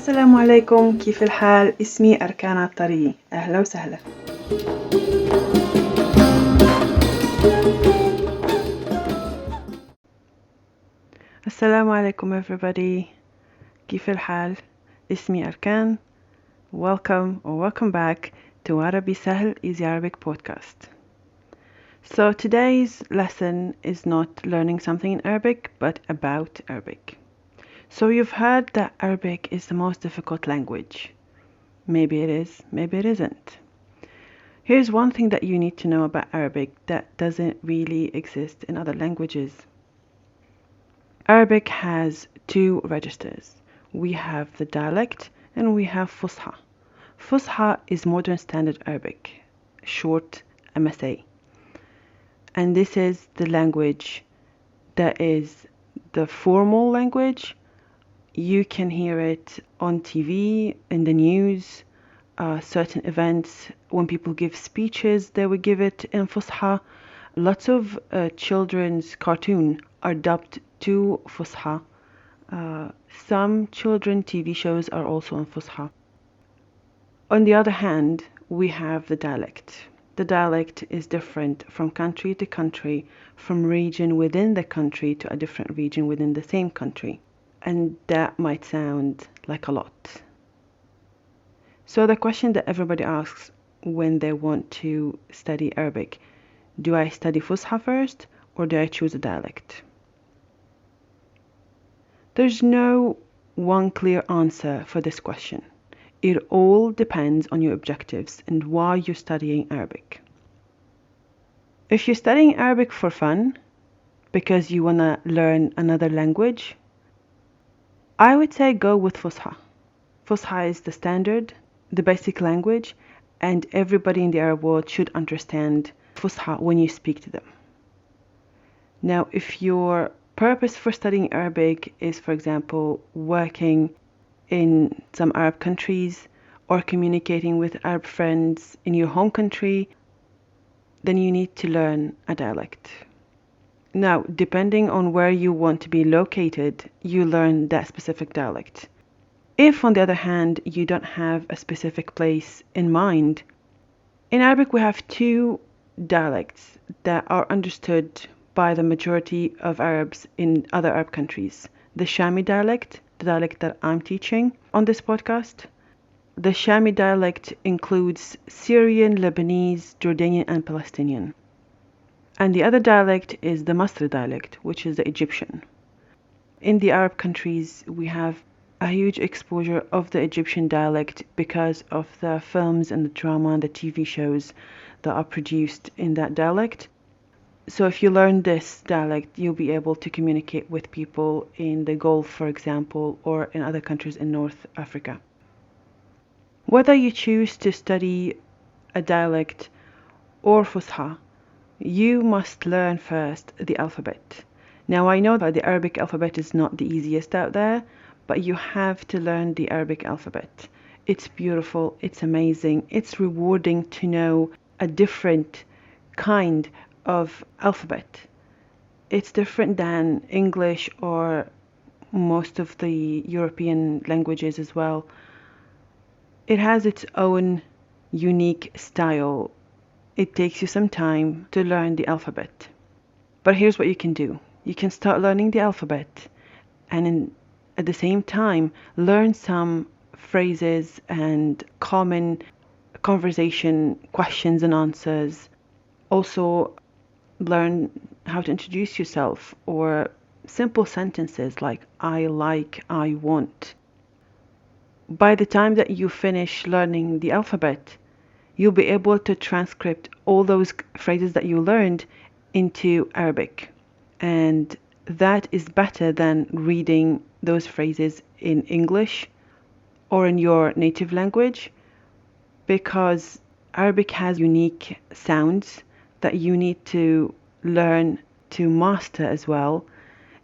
السلام عليكم، كيف الحال؟ اسمي أركان الطري. أهلا وسهلا. السلام عليكم everybody. كيف الحال؟ اسمي أركان. Welcome back to Arabi Sahl Easy Arabic podcast. So today's lesson is not learning something in Arabic, but about Arabic. So you've heard that Arabic is the most difficult language. Maybe it is, maybe it isn't. Here's one thing that you need to know about Arabic that doesn't really exist in other languages. Arabic has two registers. We have the dialect and we have fuSHa. fuSHa is Modern Standard Arabic, short MSA. And this is the language that is the formal language. You can hear it on TV, in the news, certain events. When people give speeches, they will give it in fuSHa. Lots of children's cartoons are dubbed to fuSHa. Some children TV shows are also in fuSHa. On the other hand, we have the dialect. The dialect is different from country to country, from region within the country to a different region within the same country. And that might sound like a lot. So the question that everybody asks when they want to study Arabic, do I study fuSHa first or do I choose a dialect? There's no one clear answer for this question. It all depends on your objectives and why you're studying Arabic. If you're studying Arabic for fun, because you want to learn another language, I would say go with fuSHa. fuSHa is the standard, the basic language, and everybody in the Arab world should understand fuSHa when you speak to them. Now, if your purpose for studying Arabic is, for example, working in some Arab countries or communicating with Arab friends in your home country, then you need to learn a dialect. Now, depending on where you want to be located, you learn that specific dialect. If, on the other hand, you don't have a specific place in mind, in Arabic we have two dialects that are understood by the majority of Arabs in other Arab countries. The Shami dialect, the dialect that I'm teaching on this podcast. The Shami dialect includes Syrian, Lebanese, Jordanian, and Palestinian. And the other dialect is the Masri dialect, which is the Egyptian. In the Arab countries, we have a huge exposure of the Egyptian dialect because of the films and the drama and the TV shows that are produced in that dialect. So if you learn this dialect, you'll be able to communicate with people in the Gulf, for example, or in other countries in North Africa. Whether you choose to study a dialect or fuSHa, you must learn first the alphabet. Now I know that the Arabic alphabet is not the easiest out there, but you have to learn the Arabic alphabet. It's beautiful, it's amazing, it's rewarding to know a different kind of alphabet. It's different than English or most of the European languages as well. It has its own unique style. It takes you some time to learn the alphabet. But here's what you can do. You can start learning the alphabet and at the same time learn some phrases and common conversation questions and answers. Also learn how to introduce yourself or simple sentences like I like, I want. By the time that you finish learning the alphabet, you'll be able to transcript all those phrases that you learned into Arabic. And that is better than reading those phrases in English or in your native language, because Arabic has unique sounds that you need to learn to master as well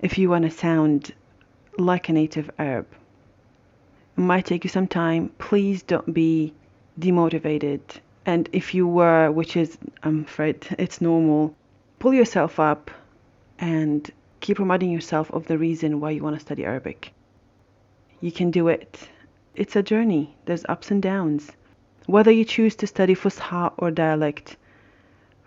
if you want to sound like a native Arab. It might take you some time. Please don't be demotivated. And if you were, which is, I'm afraid, it's normal, pull yourself up and keep reminding yourself of the reason why you want to study Arabic. You can do it. It's a journey. There's ups and downs. Whether you choose to study fuSHa or dialect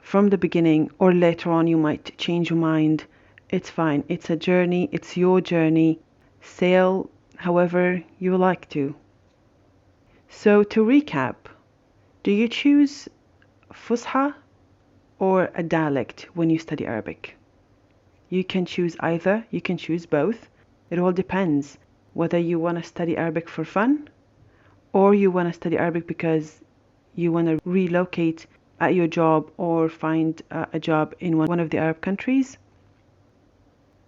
from the beginning or later on you might change your mind, it's fine. It's a journey. It's your journey. Sail however you like to. So to recap, do you choose fuSHa or a dialect when you study Arabic? You can choose either, you can choose both. It all depends whether you want to study Arabic for fun or you want to study Arabic because you want to relocate at your job or find a job in one of the Arab countries.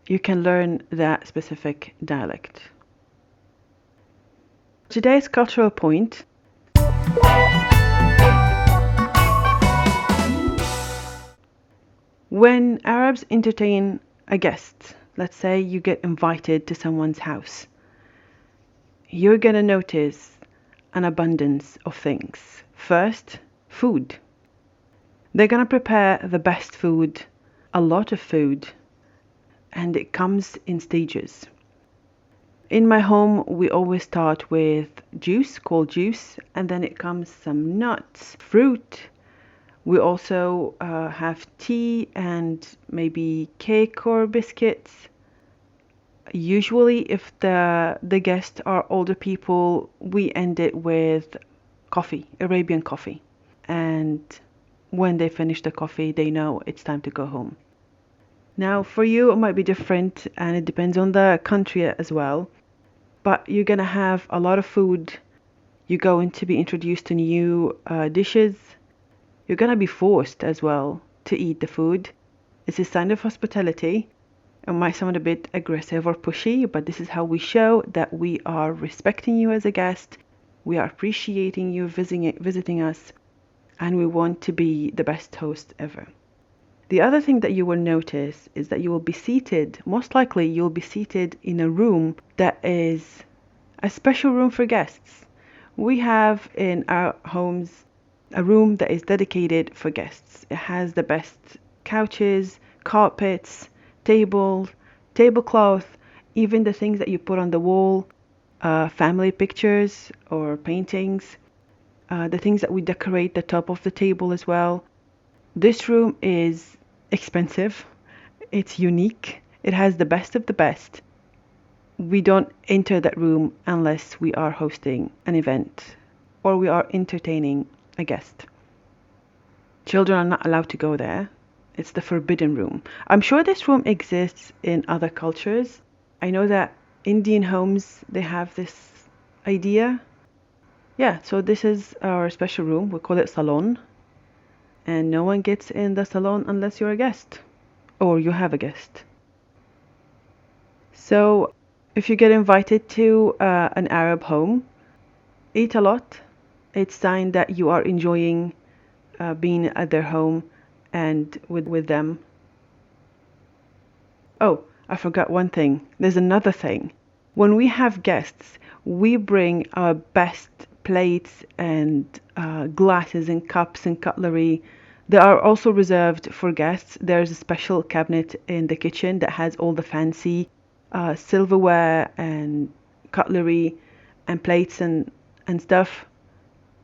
You can learn that specific dialect. Today's cultural point. When Arabs entertain a guest, let's say you get invited to someone's house, you're gonna notice an abundance of things. First, food. They're gonna prepare the best food, a lot of food, and it comes in stages. In my home, we always start with juice, cold juice, and then it comes some nuts, fruit. We also have tea and maybe cake or biscuits. Usually, if the guests are older people, we end it with coffee, Arabian coffee. And when they finish the coffee, they know it's time to go home. Now, for you, it might be different, and it depends on the country as well. But you're gonna have a lot of food. You're going to be introduced to new dishes. You're gonna be forced as well to eat the food. It's a sign of hospitality. It might sound a bit aggressive or pushy, but this is how we show that we are respecting you as a guest. We are appreciating you visiting us, and we want to be the best host ever. The other thing that you will notice is that you will be seated, most likely you'll be seated in a room that is a special room for guests. We have in our homes a room that is dedicated for guests. It has the best couches, carpets, tables, tablecloth, even the things that you put on the wall, family pictures or paintings, the things that we decorate the top of the table as well. This room is expensive. It's unique. It has the best of the best. We don't enter that room unless we are hosting an event or we are entertaining a guest. Children are not allowed to go there. It's the forbidden room. I'm sure this room exists in other cultures. I know that Indian homes, they have this idea. Yeah, so this is our special room. We call it salon. And no one gets in the salon unless you're a guest or you have a guest. So if you get invited to an Arab home, eat a lot. It's sign that you are enjoying being at their home and with them. Oh, I forgot one thing. There's another thing. When we have guests, we bring our best plates and glasses and cups and cutlery. They are also reserved for guests. There's a special cabinet in the kitchen that has all the fancy silverware and cutlery and plates and stuff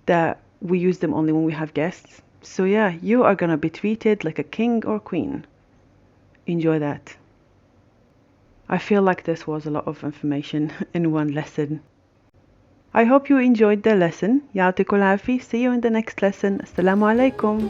that we use them only when we have guests. So yeah, you are gonna be treated like a king or queen. Enjoy that. I feel like this was a lot of information in one lesson. I hope you enjoyed the lesson. يعطيكم العافية. See you in the next lesson. Assalamu alaikum.